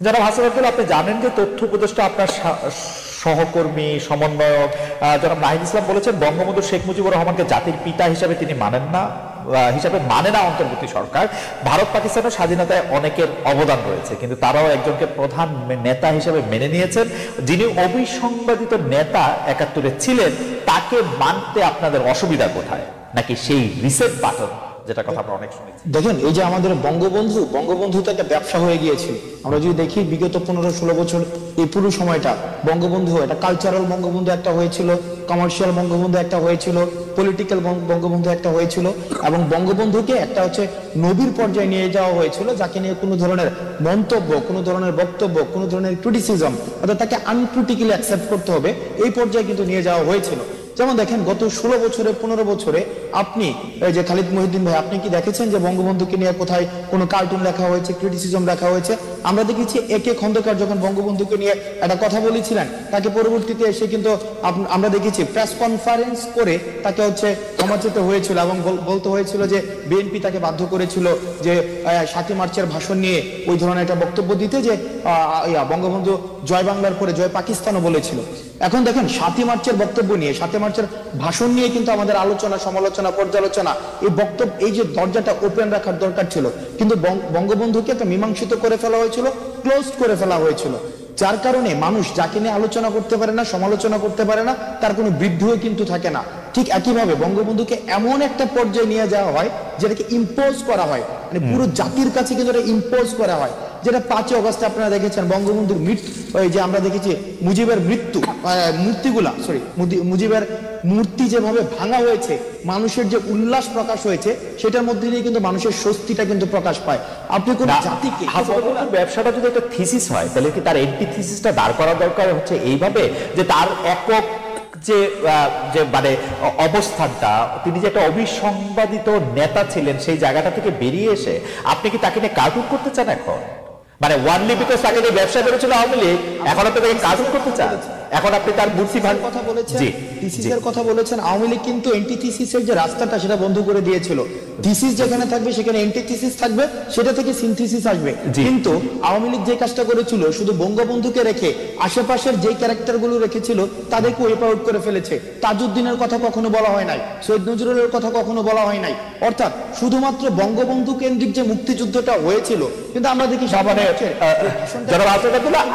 যারা হাসিনাতুল, আপনি জানেন যে তথ্য উপদেষ্টা আপনার সহকর্মী সমন্বয়ক জনাব নাহিদ ইসলাম বলেছেন বঙ্গবন্ধু শেখ মুজিবুর রহমানকে জাতির পিতা হিসাবে তিনি মানেন না, মানে না অন্তর্বর্তী সরকার। ভারত পাকিস্তানের স্বাধীনতায় অনেকের অবদান রয়েছে, কিন্তু তারাও একজনকে প্রধান নেতা হিসেবে মেনে নিয়েছেন। যিনি অবিসংবাদিত নেতা ৭১-এ ছিলেন, তাকে মানতে আপনাদের অসুবিধা কোথায়? নাকি সেই রিসেট বাটন যেটা কথা আমরা অনেক শুনেছি? দেখেন, এই যে আমাদের বঙ্গবন্ধু তো একটা ব্যবসা হয়ে গিয়েছিল। আমরা যদি দেখি বিগত 15-16 বছর এই পুরো সময়টা বঙ্গবন্ধু একটা কালচারাল বঙ্গবন্ধু একটা হয়েছিল, কমার্শিয়াল বঙ্গবন্ধু একটা হয়েছিল, পলিটিক্যাল বঙ্গবন্ধু একটা হয়েছিল, এবং বঙ্গবন্ধুকে একটা হচ্ছে নবীর পর্যায়ে নিয়ে যাওয়া হয়েছিল, যাকে নিয়ে কোনো ধরনের মন্তব্য, কোনো ধরনের বক্তব্য, কোনো ধরনের ক্রিটিসিজম অর্থাৎ তাকে আনক্রিটিক্যালি অ্যাকসেপ্ট করতে হবে, এই পর্যায়ে কিন্তু নিয়ে যাওয়া হয়েছিল। যেমন দেখেন, গত 16 বছরে 15 বছরে আপনি এই যে খালিদ মহিউদ্দিন ভাই, আপনি কি দেখেছেন যে বঙ্গবন্ধুকে নিয়ে কোথায় কোনো কার্টুন লেখা হয়েছে, ক্রিটিসিজম লেখা হয়েছে? আমরা দেখেছি একে খন্দকার যখন বঙ্গবন্ধুকে নিয়ে একটা কথা বলেছিলেন, তাকে পরবর্তীতে এসে কিন্তু আমরা দেখেছি প্রেস কনফারেন্স করে তাকে হচ্ছে ক্ষমা চেতে হয়েছিল, এবং বলতে হয়েছিল যে বিএনপি তাকে বাধ্য করেছিল যে 7ই মার্চের ভাষণ নিয়ে ওই ধরনের একটা বক্তব্য দিতে, যে বঙ্গবন্ধু জয় বাংলার পরে জয় পাকিস্তানও বলেছিল। এখন দেখেন, 7ই মার্চের বক্তব্য নিয়ে, 7ই মার্চের ভাষণ নিয়ে কিন্তু আমাদের আলোচনা, সমালোচনা, পর্যালোচনা, এই বক্তব্য, এই যে দরজাটা ওপেন রাখার দরকার ছিল, কিন্তু বঙ্গবন্ধুকে একটা মীমাংসিত করে ফেলা হয়েছিল, ক্লোজড করে ফেলা হয়েছিল, যার কারণে মানুষ যাকে নিয়ে আলোচনা করতে পারে না, সমালোচনা করতে পারে না, তার কোনো বৃদ্ধিও কিন্তু থাকে না। ঠিক একইভাবে বঙ্গবন্ধুকে এমন একটা পর্যায়ে নিয়ে যাওয়া হয় যেটাকে ইম্পোজ করা হয়, মানে পুরো জাতির কাছে কিন্তু এটা ইম্পোজ করা হয়, যেটা 5ই অগস্টে আপনারা দেখেছেন বঙ্গবন্ধুর মৃত্যু, ওই যে আমরা দেখেছি মুজিবের মৃত্যু, মুজিবের মূর্তি যেভাবে ভাঙা হয়েছে, মানুষের যে উল্লাস প্রকাশ হয়েছে, সেটার মধ্যে দিয়ে কিন্তু মানুষের স্বস্তিটা কিন্তু প্রকাশ পায়। আপনি কোন জাতিকে ব্যবসাটা যদি একটা থিসিস হয়, তাহলে কি তার এন্টি থিসিসটা দাঁড় করা দরকার হচ্ছে এইভাবে যে তার একক যে মানে অবস্থানটা, তিনি যে একটা অবিসংবাদিত নেতা ছিলেন, সেই জায়গাটা থেকে বেরিয়ে এসে আপনি কি তাকে নিয়ে কার্টুন করতে চান এখন? মানে ওয়ানলি বিকজ তাকে নিয়ে ব্যবসা করেছিল আওয়ামী লীগ, এখন আপনি তাকে কার্টুন করতে চান? এখন আপনি তার মূর্তি ভাঙার কথা বলেছেন, থিসিসের কথা বলেছেন। আওয়ামী লীগ কিন্তু এন্টিথিসিসের যে রাস্তাটা সেটা বন্ধ করে দিয়েছিল। থিসিস যেখানে থাকবে সেখানে এন্টিথিসিস থাকবে, সেটা থেকে সিনথিসিস আসবে। কিন্তু আওয়ামী লীগ যে কাজটা করেছিল, শুধু বঙ্গবন্ধুকে রেখে আশেপাশের যে ক্যারেক্টারগুলো রেখেছিল তাদেরকে ওয়েপ আউট করে ফেলেছে। তাজউদ্দিনের কথা কখনো বলা হয় নাই, সৈয়দ নজরুলের কথা কখনো বলা হয় নাই। অর্থাৎ শুধুমাত্র বঙ্গবন্ধু কেন্দ্রিক যে মুক্তিযুদ্ধটা হয়েছিল, কিন্তু আমরা দেখি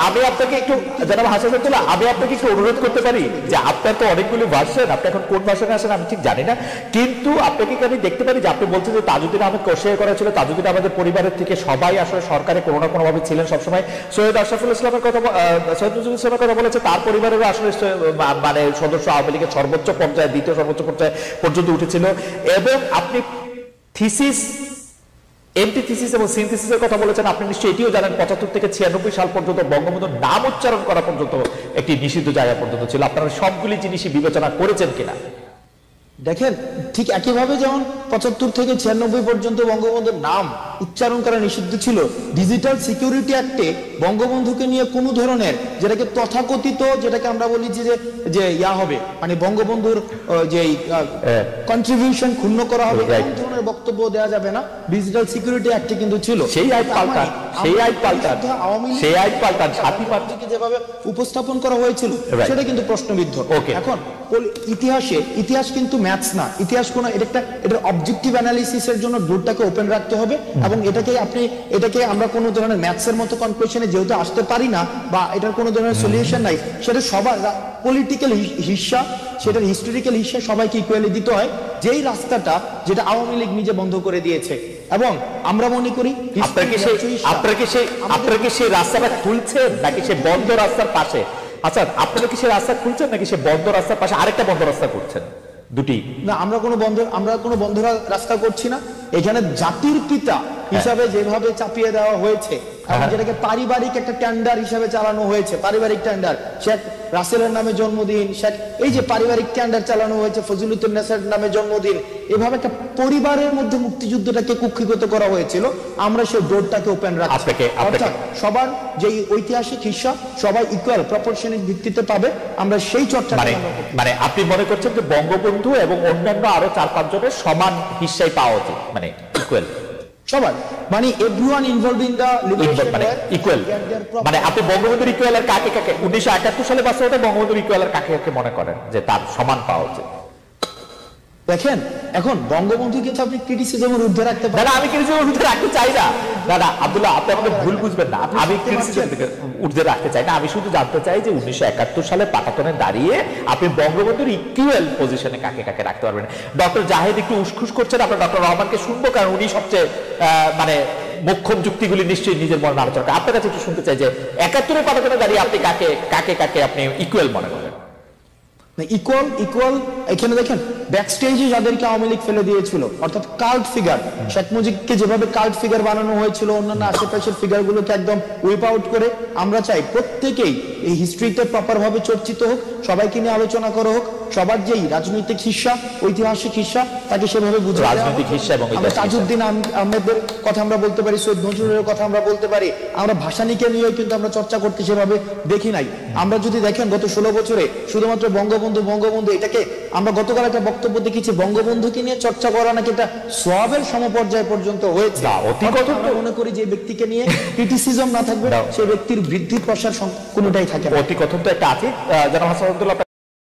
আমি আপনাকে একটু অনুরোধ করতে পারি যে আপনার তো অনেকগুলো ভার্সন, আপনি এখন কোন ভার্সনে আসেন আমি ঠিক জানি না, কিন্তু আপনাকে আমি দেখতে পারি যে আপনি বলছেন যে তাজউদ্দিন আহমেদকে অস্বীকার করা ছিল। তাজউদ্দিন আহমেদের পরিবারের থেকে সবাই আসলে সরকারে কোনো না কোনো ভাবে ছিলেন সবসময়। সৈয়দ আশরাফুল ইসলামের কথা, সৈয়দ নজরুল ইসলামের কথা বলেছে, তার পরিবারেরও আসলে মানে সদস্য আওয়ামী লীগের সর্বোচ্চ পর্যায়ে, দ্বিতীয় সর্বোচ্চ পর্যায়ে পর্যন্ত উঠেছিল। এবং আপনি থিসিস, এন্টিথিসিস এবং সিনথিসিসের কথা বলেছেন। আপনি নিশ্চয়ই এটিও জানেন 75 থেকে 96 সাল পর্যন্ত বঙ্গবন্ধুর নাম উচ্চারণ করা পর্যন্ত একটি নিষিদ্ধ জায়গা পর্যন্ত ছিল। আপনারা সবগুলি জিনিসই বিবেচনা করেছেন কিনা? দেখেন, ঠিক একইভাবে যেমন 75 থেকে 96 পর্যন্ত বঙ্গবন্ধুর নাম উচ্চারণ করা নিষিদ্ধ ছিল, ডিজিটাল সিকিউরিটি অ্যাক্টে বঙ্গবন্ধুকে নিয়ে কোনো ধরনের, যেটাকে তথাকথিত, যেটাকে আমরা বলি যে হবে, মানে বঙ্গবন্ধুর যে কন্ট্রিবিউশন ক্ষুণ্ণ করা হবে, এই ধরনের বক্তব্য দেওয়া যাবে না, ডিজিটাল সিকিউরিটি অ্যাক্টে কিন্তু ছিল। সেই আইন পাল্টান, আওয়ামী লীগ যেভাবে উপস্থাপন করা হয়েছিল সেটা কিন্তু প্রশ্নবিদ্ধ। এখন ইতিহাস কিন্তু ম্যাথস না, ইতিহাস কোন, এটার অবজেক্টিভ অ্যানালিসিসের জন্য ডোরটাকে ওপেন রাখতে হবে, এবং এটাকে আমরা কোনো ধরনের ম্যাথসের মতো কনক্লুশনে যেহেতু আসতে পারি না, বা এটার কোনো ধরনের সলিউশন নাই, সেটা সবার পলিটিক্যাল হিস্সা, সেটার হিস্টোরিক্যাল হিস্সা সবাইকে ইকুয়ালি দিতে হয়, যেই রাস্তাটা যেটা আওয়ামী লীগ নিজে বন্ধ করে দিয়েছে। এবং আমরা মনে করি আপনারা কি সেই রাস্তাটা খুলছেন নাকি সে বন্ধ রাস্তার পাশে? আচ্ছা, আপনারা কি সেই রাস্তা খুলছেন নাকি সে বন্ধ রাস্তার পাশে আরেকটা বন্ধ রাস্তা করছেন? দুটি না, আমরা কোনো বন্ধ রাস্তা করছি না। এখানে জাতির পিতা হিসাবে যেভাবে চাপিয়ে দেওয়া হয়েছে, যেটাকে পারিবারিক একটা টেন্ডার হিসাবে চালানো হয়েছে, পারিবারিক টেন্ডার, শেখ রাসেলের নামে জন্মদিন, এই যে পারিবারিক টেন্ডার চালানো হয়েছে, ফজলুদ্দিনের নামে জন্মদিন, এভাবে একটা পরিবারের মধ্যে মুক্তিযুদ্ধটাকে কুক্ষিগত করা হয়েছিল। আমরা সেই ডোরটাকে ওপেন রাখছি, অর্থাৎ সবার যে ঐতিহাসিক হিস্সা সবাই ইকুয়াল প্রপোর্শনের ভিত্তিতে পাবে, আমরা সেই চর্চা। মানে আপনি মনে করছেন যে বঙ্গবন্ধু এবং অন্যান্য আরো 4-5 জনের সমান হিস্সাই পাওয়া উচিত, মানে ইকুয়াল সবার, মানে everyone involved in the liberation, মানে ইকুয়াল, মানে আপনি বঙ্গবন্ধুর ইকুয়াল আর কাকে কাকে 1971 সালে বাস্তবতা বঙ্গবন্ধুর ইকুয়াল আর কাকে কাকে মনে করেন যে তার সমান পাওয়া উচিত? দেখেন এখন বঙ্গবন্ধুকে তো আপনি ক্রিটিসিজমের ঊর্ধ্বে রাখতে পারেন। দাদা আমি ক্রিটিসিজমের ঊর্ধ্বে রাখতে চাই না দাদা আব্দুল্লাহ, আপনি আমাকে ভুল বুঝবেন না, আমি ক্রিটিসিজমের ঊর্ধ্বে রাখতে চাই না। আমি শুধু জানতে চাই যে 1971 সালে পাটাতনে দাঁড়িয়ে আপনি বঙ্গবন্ধুর ইকুয়াল পজিশনে কাকে কাকে রাখতে পারবেন। ডক্টর জাহেদ একটু উসখুস করছেন, আমরা ডক্টর রহমানকে শুনবো, কারণ উনি সবচেয়ে মানে মোক্ষম যুক্তিগুলি নিশ্চয়ই নিজের মনে আলোচনা করেন। আপনার কাছে একটু শুনতে চাই যে 71 পাটাতনে দাঁড়িয়ে আপনি কাকে কাকে কাকে আপনি ইকুয়াল মনে করেন? ইকুয়াল ইকুয়াল এখানে দেখেন ব্যাকস্টেজে যাদেরকে আওয়ামী লীগ ফেলে দিয়েছিল, অর্থাৎ কাল্ট ফিগার, শেখ মুজিবকে যেভাবে কাল্ট ফিগার বানানো হয়েছিল, অন্যান্য আশেপাশের ফিগারগুলোকে একদম উইপ আউট করে, আমরা চাই প্রত্যেকেই এই হিস্ট্রিতে প্রপার ভাবে চর্চিত হোক, সবাইকে নিয়ে আলোচনা করা হোক, সবার যেই রাজনৈতিক হিস্সা, ঐতিহাসিক হিস্সা, তাকে সেভাবে বুঝে রাজনৈতিক হিস্সা এবং আমরা তাজউদ্দিন আহমেদের কথা আমরা বলতে পারি, সৈয়দ নজরুলের কথা আমরা বলতে পারি, আমরা ভাসানীকে নিয়েও কিন্তু আমরা চর্চা করতে সেভাবে দেখি নাই। আমরা যদি দেখেন গত 16 বছরে শুধুমাত্র বঙ্গবন্ধু বঙ্গবন্ধু এটাকে আমরা গতকাল একটা বক্তব্য দেখেছি, বঙ্গবন্ধুকে নিয়ে চর্চা করা নাকি এটা সওয়াবের সমপর্যায় পর্যন্ত হয়েছে। আমরা মনে করি যে ব্যক্তিকে নিয়ে ক্রিটিসিজম না থাকবে, সেই ব্যক্তির বৃদ্ধি প্রসার কোনোটাই থাকে না। অতি কথন তো একটা আছে। জনাব হাসান আব্দুল্লাহ,